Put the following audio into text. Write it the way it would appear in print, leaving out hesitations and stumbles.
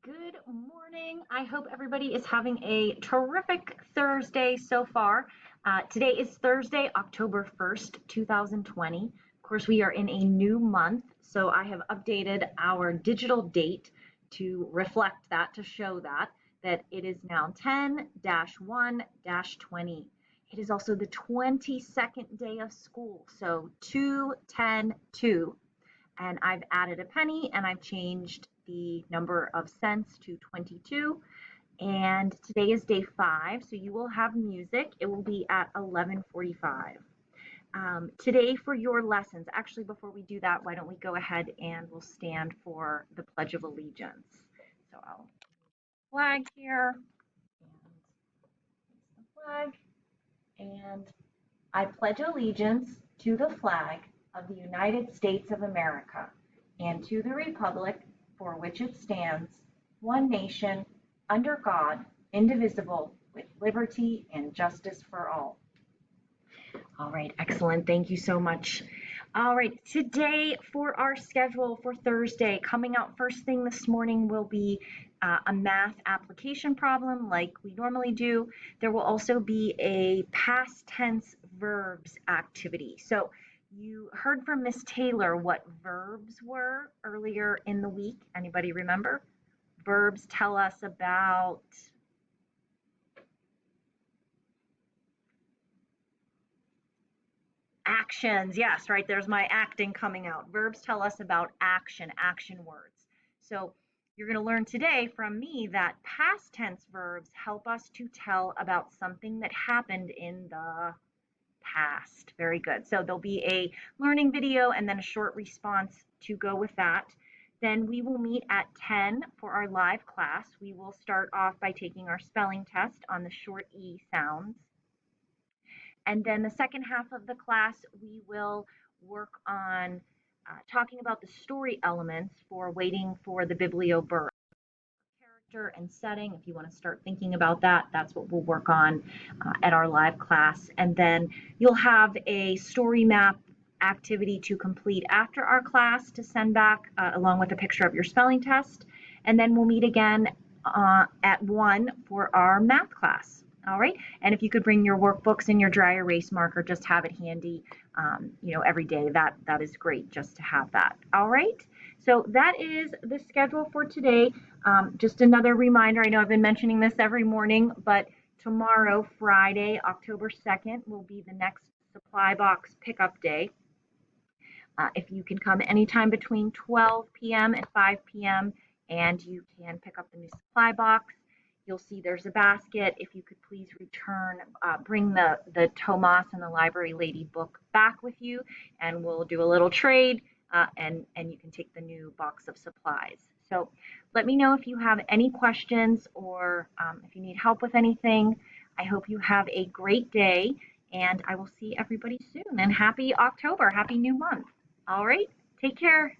Good morning. I hope everybody is having a terrific Thursday so far. Today is Thursday, October 1st, 2020. Of course, we are in a new month, so I have updated our digital date to reflect that, to show that it is now 10-1-20. It is also the 22nd day of school, so 2-10-2. And I've added a penny and I've changed the number of cents to 22. And today is day 5, so you will have music. It will be at 11:45. Today for your lessons, actually before we do that, why don't we go ahead and we'll stand for the Pledge of Allegiance. So I'll flag here and the flag. And I pledge allegiance to the flag of the United States of America and to the republic for which it stands, one nation, under God, indivisible, with liberty and justice for all. All right, excellent. Thank you so much. All right, today for our schedule for Thursday, coming out first thing this morning will be a math application problem like we normally do. There will also be a past tense verbs activity. So you heard from Miss Taylor what verbs were earlier in the week. Anybody remember? Verbs tell us about actions. Yes, right. There's my acting coming out. Verbs tell us about action words. So you're going to learn today from me that past tense verbs help us to tell about something that happened in the past. Very good. So there'll be a learning video and then a short response to go with that. Then we will meet at 10 for our live class. We will start off by taking our spelling test on the short E sounds. And then the second half of the class, we will work on talking about the story elements for waiting for the biblioburst. Character and setting, if you want to start thinking about that, that's what we'll work on at our live class. And then you'll have a story map activity to complete after our class to send back along with a picture of your spelling test. And then we'll meet again at 1 for our math class. All right. And if you could bring your workbooks and your dry erase marker, just have it handy, every day. That is great just to have that. All right. So that is the schedule for today. Just another reminder. I know I've been mentioning this every morning, but tomorrow, Friday, October 2nd, will be the next supply box pickup day. If you can come anytime between 12 p.m. and 5 p.m. and you can pick up the new supply box. You'll see there's a basket. If you could please bring the Tomas and the Library Lady book back with you, and we'll do a little trade, and you can take the new box of supplies. So let me know if you have any questions or if you need help with anything. I hope you have a great day, and I will see everybody soon. And happy October, happy new month. All right, take care.